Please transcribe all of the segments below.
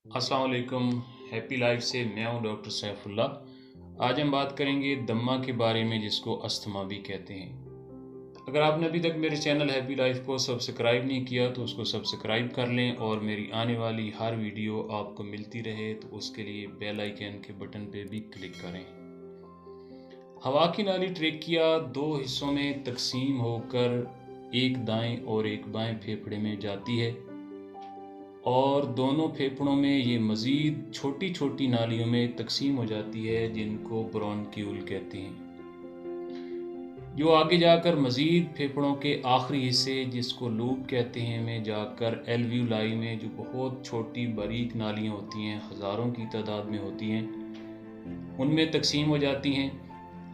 अस्सलाम वालेकुम। Happy life से मैं हूं डॉक्टर सैफुल्लाह। आज हम बात करेंगे दम्मा के बारे में, जिसको अस्थमा भी कहते हैं। अगर आपने अभी तक मेरे चैनल हैप्पी लाइफ को सब्सक्राइब नहीं किया तो उसको सब्सक्राइब कर लें और मेरी आने वाली हर वीडियो आपको मिलती रहे तो उसके लिए बेल आइकन के बटन पे भी क्लिक करें। हवा की नाली ट्रेकिया दो हिस्सों में तकसीम होकर एक दाएं और एक बाएं फेफड़े में जाती है और दोनों फेफड़ों में ये मज़ीद छोटी छोटी नालियों में तकसीम हो जाती है, जिनको ब्रोंक्यूल कहते हैं, जो आगे जाकर मज़ीद फेफड़ों के आखिरी हिस्से, जिसको लूप कहते हैं, में जाकर एल्वियोलाई में, जो बहुत छोटी बारीक नालियाँ होती हैं, हज़ारों की तादाद में होती हैं, उनमें तकसीम हो जाती हैं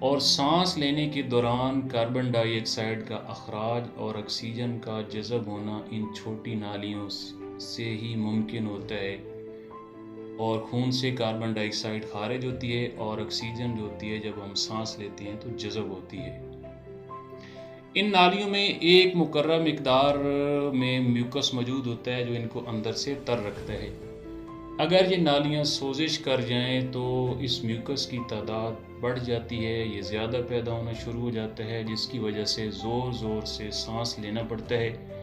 और सांस लेने के दौरान कार्बन डाइऑक्साइड का अखराज और ऑक्सीजन का जज़ब होना इन छोटी नालियों से ही मुमकिन होता है और खून से कार्बन डाइऑक्साइड खारिज होती है और ऑक्सीजन जो होती है जब हम सांस लेते हैं तो जज़ब होती है। इन नालियों में एक मुकर्रर मिकदार में म्यूकस मौजूद होता है जो इनको अंदर से तर रखता है। अगर ये नालियाँ सोजिश कर जाएं तो इस म्यूकस की तादाद बढ़ जाती है, ये ज़्यादा पैदा होना शुरू हो जाता है, जिसकी वजह से ज़ोर ज़ोर से सांस लेना पड़ता है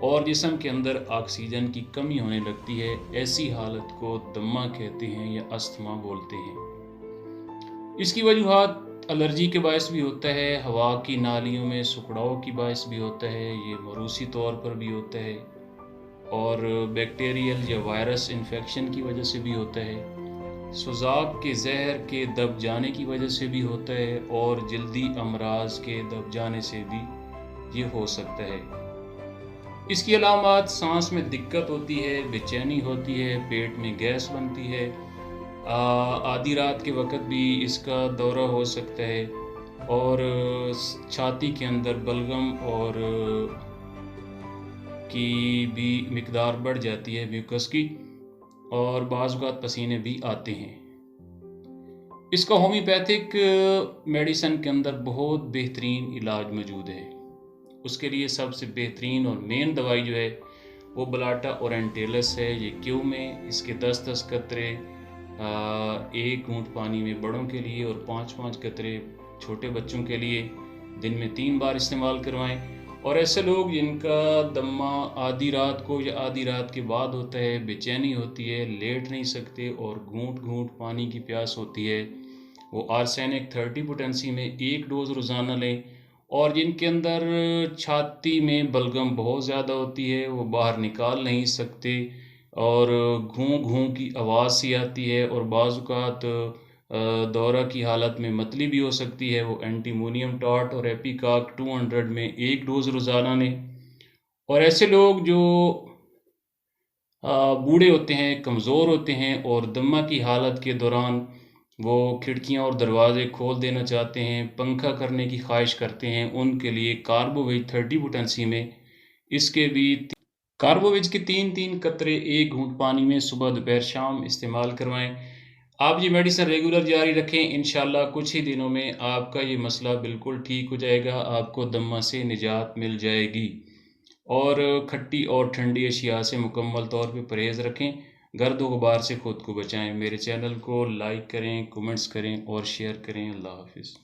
और जिस्म के अंदर ऑक्सीजन की कमी होने लगती है। ऐसी हालत को दम्मा कहते हैं या अस्थमा बोलते हैं। इसकी वजूहात एलर्जी के बायस भी होता है, हवा की नालियों में सुखड़ाव की बायस भी होता है, ये मरूसी तौर पर भी होता है और बैक्टीरियल या वायरस इन्फेक्शन की वजह से भी होता है, सुजाक के जहर के दब जाने की वजह से भी होता है और जल्दी अमराज के दब जाने से भी ये हो सकता है। इसकी अलामात सांस में दिक्कत होती है, बेचैनी होती है, पेट में गैस बनती है, आधी रात के वक्त भी इसका दौरा हो सकता है और छाती के अंदर बलगम और की भी मिकदार बढ़ जाती है म्यूकस की और बाज़ औक़ात पसीने भी आते हैं। इसका होम्योपैथिक मेडिसिन के अंदर बहुत बेहतरीन इलाज मौजूद है। उसके लिए सबसे बेहतरीन और मेन दवाई जो है वो बलाटा ओरेंटेलस है। ये क्यों में इसके 10-10 कतरे एक घूंट पानी में बड़ों के लिए और 5-5 कतरे छोटे बच्चों के लिए दिन में 3 बार इस्तेमाल करवाएं। और ऐसे लोग जिनका दम्मा आधी रात को या आधी रात के बाद होता है, बेचैनी होती है, लेट नहीं सकते और घूंट घूंट पानी की प्यास होती है, वो आर्सेनिक 30 पोटेंसी में 1 डोज रोज़ाना लें। और जिनके अंदर छाती में बलगम बहुत ज़्यादा होती है, वो बाहर निकाल नहीं सकते और घूं घूं की आवाज़ सी आती है और बाज़ औक़ात दौरा की हालत में मतली भी हो सकती है, वो एंटीमोनियम टॉट और एपिकाक 200 में 1 डोज रोज़ाना लें। और ऐसे लोग जो बूढ़े होते हैं, कमज़ोर होते हैं और दम्मा की हालत के दौरान वो खिड़कियां और दरवाजे खोल देना चाहते हैं, पंखा करने की ख्वाहिश करते हैं, उनके लिए कार्बोविज 30 पोटेंसी में इसके भी कार्बोविज के 3-3 कतरे 1 घूंट पानी में सुबह दोपहर शाम इस्तेमाल करवाएं। आप ये मेडिसिन रेगुलर जारी रखें, इंशाल्लाह कुछ ही दिनों में आपका ये मसला बिल्कुल ठीक हो जाएगा, आपको दम्मा से निजात मिल जाएगी। और खट्टी और ठंडी अशिया से मुकम्मल तौर पे परहेज़ रखें। गर्द व गुबार से ख़ुद को बचाएं। मेरे चैनल को लाइक करें, कमेंट्स करें और शेयर करें। अल्लाह हाफ़िज़।